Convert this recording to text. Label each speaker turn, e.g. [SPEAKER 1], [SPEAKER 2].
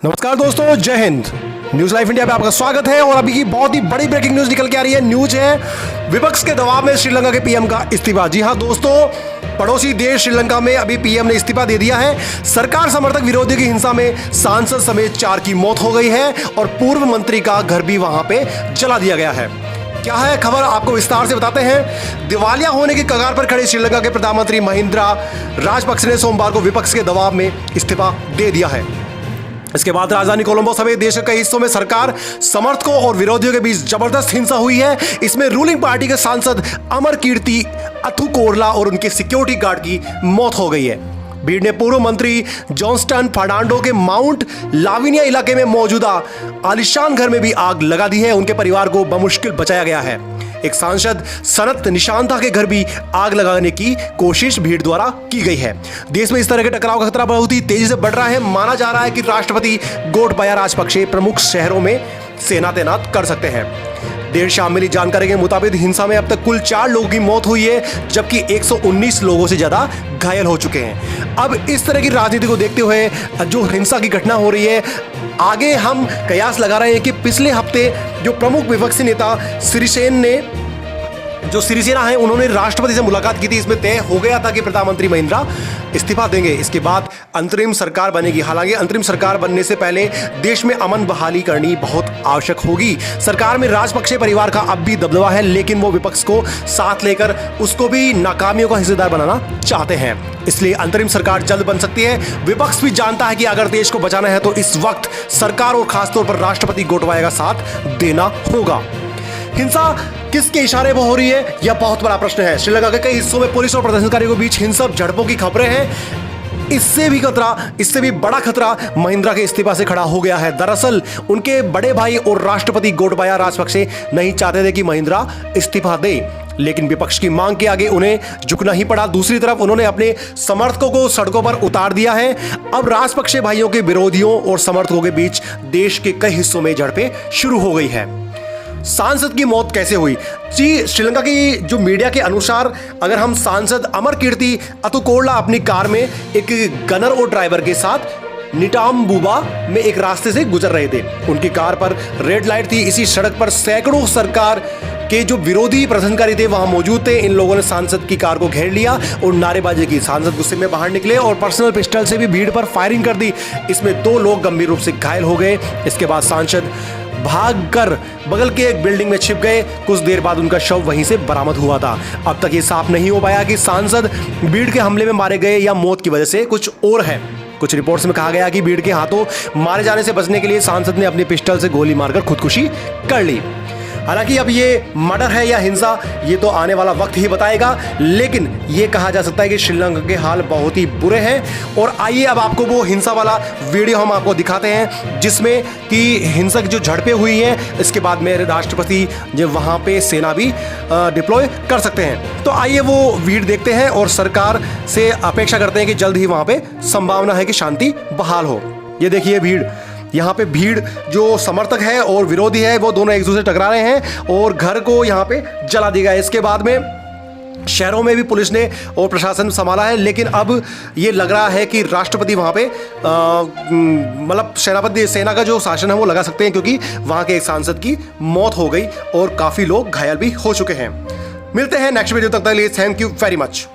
[SPEAKER 1] नमस्कार दोस्तों, जय हिंद। न्यूज लाइव इंडिया पे आपका स्वागत है। और अभी की बहुत ही बड़ी ब्रेकिंग न्यूज निकल के आ रही है। न्यूज है विपक्ष के दबाव में श्रीलंका के पीएम का इस्तीफा। जी हां दोस्तों, पड़ोसी देश श्रीलंका में अभी पीएम ने इस्तीफा दे दिया है। सरकार समर्थक विरोधियों की हिंसा में सांसद समेत 4 की मौत हो गई है और पूर्व मंत्री का घर भी वहां पे जला दिया गया है। क्या है खबर, आपको विस्तार से बताते हैं। दिवालिया होने की कगार पर खड़े श्रीलंका के प्रधानमंत्री महिंद्रा राजपक्षे ने सोमवार को विपक्ष के दबाव में इस्तीफा दे दिया है। इसके बाद राजधानी कोलंबो समेत देश के कई हिस्सों में सरकार समर्थकों और विरोधियों के बीच जबरदस्त हिंसा हुई है। इसमें रूलिंग पार्टी के सांसद अमरकीर्ति अथुकोरला और उनके सिक्योरिटी गार्ड की मौत हो गई है। भीड़ ने पूर्व मंत्री जॉनस्टन फर्नांडो के माउंट लाविनिया इलाके में मौजूदा आलिशान घर में भी आग लगा दी है। उनके परिवार को बमुश्किल बचाया गया है। एक सांसद सनत निशांता के घर भी आग लगाने की कोशिश भीड़ द्वारा की गई है। देश में इस तरह के टकराव का खतरा बहुत ही तेजी से बढ़ रहा है। माना जा रहा है कि राष्ट्रपति गोटबाया राजपक्षे प्रमुख शहरों में सेना तैनात कर सकते हैं। देर शाम मिली जानकारी के मुताबिक हिंसा में अब तक कुल 4 लोगों की मौत हुई है, जबकि 119 लोगों से ज्यादा घायल हो चुके हैं। अब इस तरह की राजनीति को देखते हुए जो हिंसा की घटना हो रही है, आगे हम कयास लगा रहे हैं कि पिछले हफ्ते जो प्रमुख विपक्षी नेता सिरिसेना है, उन्होंने राष्ट्रपति से मुलाकात की थी। इसमें तय हो गया था कि प्रधानमंत्री महिंद्रा इस्तीफा देंगे। इसके बाद अंतरिम सरकार बनेगी। हालांकि अंतरिम सरकार बनने से पहले देश में अमन बहाली करनी बहुत आवश्यक होगी। सरकार में राजपक्षे परिवार का अब भी दबदबा है, लेकिन वो विपक्ष को साथ लेकर उसको भी नाकामियों का हिस्सेदार बनाना चाहते हैं। इसलिए अंतरिम सरकार जल्द बन सकती है। विपक्ष भी जानता है कि अगर देश को बचाना है तो इस वक्त सरकार और खासतौर पर राष्ट्रपति गोटबाया का साथ देना होगा। हिंसा किसके इशारे पर हो रही है, यह बहुत बड़ा प्रश्न है। श्रीलंका के कई हिस्सों में पुलिस और प्रदर्शनकारियों के बीच हिंसक झड़पों की खबरें हैं। इससे भी बड़ा खतरा महिंद्रा के इस्तीफा से खड़ा हो गया है। दरअसल उनके बड़े भाई और राष्ट्रपति गोटबाया राजपक्षे नहीं चाहते थे कि महिंद्रा इस्तीफा दे, लेकिन विपक्ष की मांग के आगे उन्हें झुकना ही पड़ा। दूसरी तरफ उन्होंने अपने समर्थकों को सड़कों पर उतार दिया है। अब राजपक्षे भाइयों के विरोधियों और समर्थकों के बीच देश के कई हिस्सों में झड़पें शुरू हो गई है। सांसद की मौत कैसे हुई? जी, श्रीलंका की जो मीडिया के अनुसार, अगर हम सांसद अमरकीर्ति अथुकोरला अपनी कार में एक गनर और ड्राइवर के साथ निटाम्बुबा में एक रास्ते से गुजर रहे थे। उनकी कार पर रेड लाइट थी। इसी सड़क पर सैकड़ों सरकार के जो विरोधी प्रदर्शनकारी थे वहां मौजूद थे। इन लोगों ने सांसद की कार को घेर लिया और नारेबाजी की। सांसद गुस्से में बाहर निकले और पर्सनल पिस्टल से भी भीड़ पर फायरिंग कर दी। इसमें 2 लोग गंभीर रूप से घायल हो गए। इसके बाद सांसद भागकर बगल के एक बिल्डिंग में छिप गए। कुछ देर बाद उनका शव वहीं से बरामद हुआ था। अब तक ये साफ नहीं हो पाया कि सांसद भीड़ के हमले में मारे गए या मौत की वजह से कुछ और है। कुछ रिपोर्ट्स में कहा गया कि भीड़ के हाथों मारे जाने से बचने के लिए सांसद ने अपने पिस्टल से गोली मारकर खुदकुशी कर ली। हालांकि अब ये मर्डर है या हिंसा, ये तो आने वाला वक्त ही बताएगा, लेकिन ये कहा जा सकता है कि श्रीलंका के हाल बहुत ही बुरे हैं। और आइए अब आपको वो हिंसा वाला वीडियो हम आपको दिखाते हैं, जिसमें कि हिंसक जो झड़पें हुई हैं, इसके बाद में राष्ट्रपति जो वहाँ पे सेना भी डिप्लॉय कर सकते हैं। तो आइए वो वीडियो देखते हैं और सरकार से अपेक्षा करते हैं कि जल्द ही वहाँ पे संभावना है कि शांति बहाल हो। ये देखिए भीड़, यहाँ पे भीड़ जो समर्थक है और विरोधी है वो दोनों एक दूसरे से टकरा रहे हैं और घर को यहाँ पे जला दिया गया। इसके बाद में शहरों में भी पुलिस ने और प्रशासन संभाला है, लेकिन अब ये लग रहा है कि राष्ट्रपति वहाँ पे मतलब सेना का जो शासन है वो लगा सकते हैं, क्योंकि वहाँ के एक सांसद की मौत हो गई और काफ़ी लोग घायल भी हो चुके हैं। मिलते हैं नेक्स्ट वीडियो, तक के लिए थैंक यू वेरी मच।